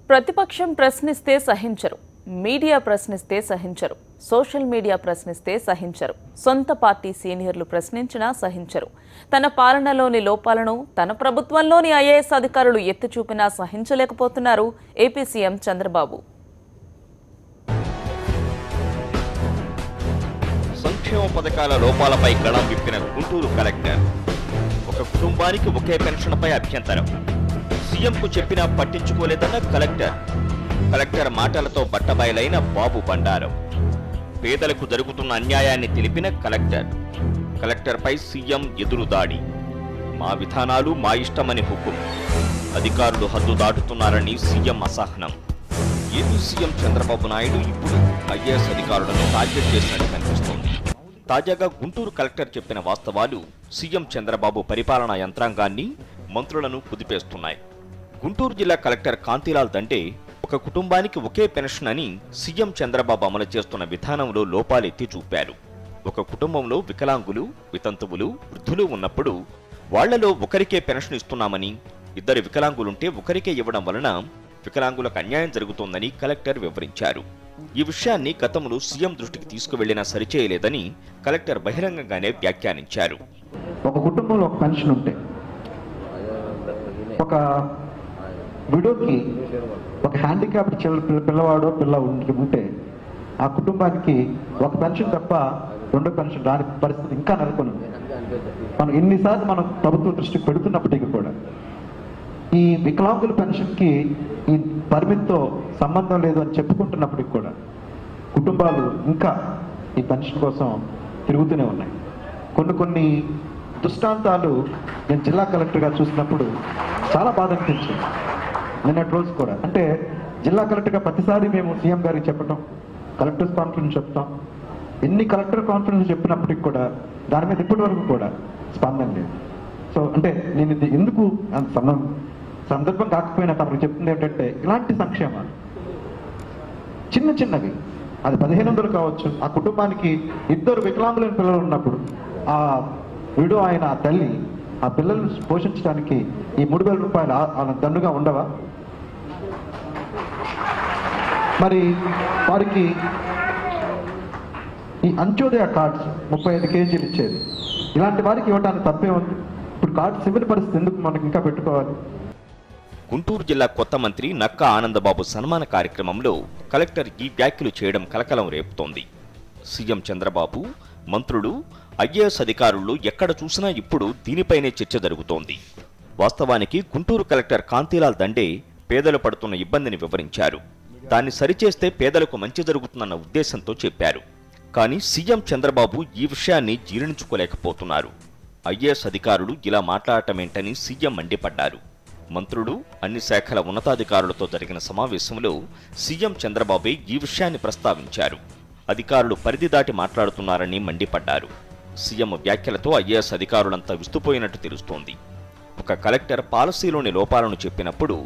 ప్రతిపక్షం ప్రశ్నిస్తే సహించరు, మీడియా ప్రశ్నిస్తే సహించరు, సోషల్ మీడియా ప్రశ్నిస్తే సహించరు, సొంత పార్టీ సీనియర్లు ప్రశ్నించినా సహించరు. తన పాలనలోని లోపాలను తన ప్రభుత్వంలోని ఐఏఎస్ అధికారులు ఎత్తి చూపినా సహించలేకపోతున్నారు ఏపీ సీఎం చంద్రబాబు. సంక్షేమ పథకాల లోపాలపై గళం విప్పిన గుంటూరు కలెక్టర్. ఒక కుటుంబానికి ఒకే పెన్షన్పై అభ్యంతరం. సీఎంకు చెప్పినా పట్టించుకోలేదన్న కలెక్టర్ మాటలతో బట్టబయలైన బాబు బండారం. పేదలకు జరుగుతున్న అన్యాయాన్ని తెలిపిన కలెక్టర్పై సీఎం ఎదురుదాడి. మా విధానాలు మా ఇష్టమని హుకుం. అధికారులు హద్దు దాటుతున్నారని సీఎం అసహనం. ఏపీ సీఎం చంద్రబాబు నాయుడు ఇప్పుడు ఐఏఎస్ అధికారులను టార్గెట్ చేసినట్టు కనిపిస్తోంది. తాజాగా గుంటూరు కలెక్టర్ చెప్పిన వాస్తవాలు సీఎం చంద్రబాబు పరిపాలనా యంత్రాంగాన్ని, మంత్రులను కుదిపేస్తున్నాయి. గుంటూరు జిల్లా కలెక్టర్ కాంతిలాల్ దండే ఒక కుటుంబానికి ఒకే పెన్షన్ అని సీఎం చంద్రబాబు అమలు చేస్తున్న విధానంలో లోపాలెత్తి చూపారు. ఒక కుటుంబంలో వికలాంగులు, వితంతువులు, వృద్ధులు ఉన్నప్పుడు వాళ్లలో ఒకరికే పెన్షన్ ఇస్తున్నామని, ఇద్దరు వికలాంగులుంటే ఒకరికే ఇవ్వడం వలన వికలాంగులకు అన్యాయం జరుగుతోందని కలెక్టర్ వివరించారు. ఈ విషయాన్ని గతంలో సీఎం దృష్టికి తీసుకువెళ్లినా సరిచేయలేదని కలెక్టర్ బహిరంగంగానే వ్యాఖ్యానించారు. ఒక కుటుంబంలో ఒక పెన్షన్ ఉంటే, ఒక విడోకి ఒక హ్యాండిక్యాప్డ్ పిల్లవాడో పిల్ల ఉంటే ఆ కుటుంబానికి ఒక పెన్షన్ తప్ప రెండో పెన్షన్ రాని పరిస్థితి ఇంకా నెలకొంది. మనం ఎన్నిసార్లు మనం ప్రభుత్వ దృష్టికి పెడుతున్నప్పటికీ కూడా ఈ వికలాంగుల పెన్షన్కి ఈ పరిమితితో సంబంధం లేదు అని చెప్పుకుంటున్నప్పటికీ కూడా కుటుంబాలు ఇంకా ఈ పెన్షన్ కోసం తిరుగుతూనే ఉన్నాయి. కొన్ని దృష్టాంతాలు నేను జిల్లా కలెక్టర్గా చూసినప్పుడు చాలా బాధ అనిపించింది. నిన్నటి రోజు కూడా అంటే జిల్లా కలెక్టర్గా ప్రతిసారి మేము సీఎం గారికి చెప్పటం, కలెక్టర్స్ కాన్ఫరెన్స్ చెప్తాం, ఎన్ని కలెక్టర్ కాన్ఫరెన్స్ చెప్పినప్పటికి కూడా దాని మీద ఇప్పటి వరకు కూడా స్పందన లేదు. సో అంటే నేను ఇది ఎందుకు సందర్భం కాకపోయినా తమకు చెప్తుంది ఏంటంటే ఇలాంటి సంక్షేమాలు చిన్నవి, అది 1500 కావచ్చు, ఆ కుటుంబానికి ఇద్దరు వికలాంగులైన పిల్లలు ఉన్నప్పుడు ఆ విడో ఆయన తల్లి ఆ పిల్లలను పోషించడానికి ఈ 3000 రూపాయలు దండుగా ఉండవా? మరి వారికి ఈ అంత్యోదయ కార్డ్స్ 35 కేజీలు ఇచ్చేది, ఇలాంటి వారికి ఇవ్వడానికి తప్పే ఉంది. ఇప్పుడు కార్డ్స్ ఇవ్వని పరిస్థితి ఎందుకు మనకి ఇంకా పెట్టుకోవాలి? గుంటూరు జిల్లా కొత్త మంత్రి నక్కా ఆనందబాబు సన్మాన కార్యక్రమంలో కలెక్టర్ ఈ వ్యాఖ్యలు చేయడం కలకలం రేపుతోంది. సీఎం చంద్రబాబు, మంత్రులు, ఐఏఎస్ అధికారులు ఎక్కడ చూసినా ఇప్పుడు దీనిపైనే చర్చ జరుగుతోంది. వాస్తవానికి గుంటూరు కలెక్టర్ కాంతిలాల్ దండే పేదలు పడుతున్న ఇబ్బందిని వివరించారు. దాన్ని సరిచేస్తే పేదలకు మంచి జరుగుతుందన్న ఉద్దేశంతో చెప్పారు. కానీ సీఎం చంద్రబాబు ఈ విషయాన్ని జీర్ణించుకోలేకపోతున్నారు. ఐఏఎస్ అధికారులు ఇలా మాట్లాడటమేంటని సీఎం మండిపడ్డారు. మంత్రులు, అన్ని శాఖల ఉన్నతాధికారులతో జరిగిన సమావేశంలో సీఎం చంద్రబాబే ఈ విషయాన్ని ప్రస్తావించారు. అధికారులు పరిధి దాటి మాట్లాడుతున్నారని మండిపడ్డారు. సీఎం వ్యాఖ్యలతో ఐఏఎస్ అధికారులంతా విస్తుపోయినట్టు తెలుస్తోంది. ఒక కలెక్టర్ పాలసీలోని లోపాలను చెప్పినప్పుడు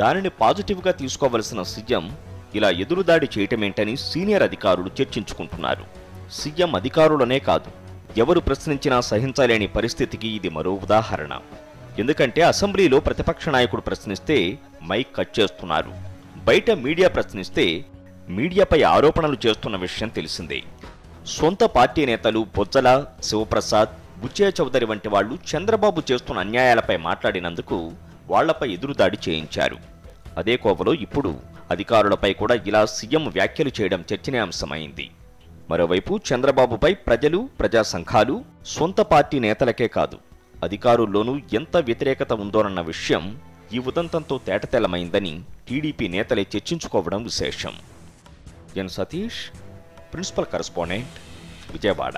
దానిని పాజిటివ్గా తీసుకోవలసిన సీఎం ఇలా ఎదురుదాడి చేయటమేంటని సీనియర్ అధికారులు చర్చించుకుంటున్నారు. సీఎం అధికారులనే కాదు, ఎవరు ప్రశ్నించినా సహించలేని పరిస్థితికి ఇది మరో ఉదాహరణ. ఎందుకంటే అసెంబ్లీలో ప్రతిపక్ష నాయకుడు ప్రశ్నిస్తే మైక్ కట్ చేస్తున్నారు, బయట మీడియా ప్రశ్నిస్తే మీడియాపై ఆరోపణలు చేస్తున్న విషయం తెలిసిందే. సొంత పార్టీ నేతలు బొజ్జల, శివప్రసాద్, బుచ్చయ్య చౌదరి వంటి వాళ్లు చంద్రబాబు చేస్తున్న అన్యాయాలపై మాట్లాడినందుకు వాళ్లపై ఎదురుదాడి చేయించారు. అదే కోవలో ఇప్పుడు అధికారులపై కూడా ఇలా సీఎం వ్యాఖ్యలు చేయడం చర్చనీయాంశమైంది. మరోవైపు చంద్రబాబుపై ప్రజలు, ప్రజా సంఘాలు, సొంత పార్టీ నేతలకే కాదు అధికారుల్లోనూ ఎంత వ్యతిరేకత ఉందోనన్న విషయం ఈ ఉదంతంతో తేటతెల్లమైందని టీడీపీ నేతలే చర్చించుకోవడం విశేషం. ఎన్ సతీష్, ప్రిన్సిపల్ కరెస్పాండెంట్, విజయవాడ.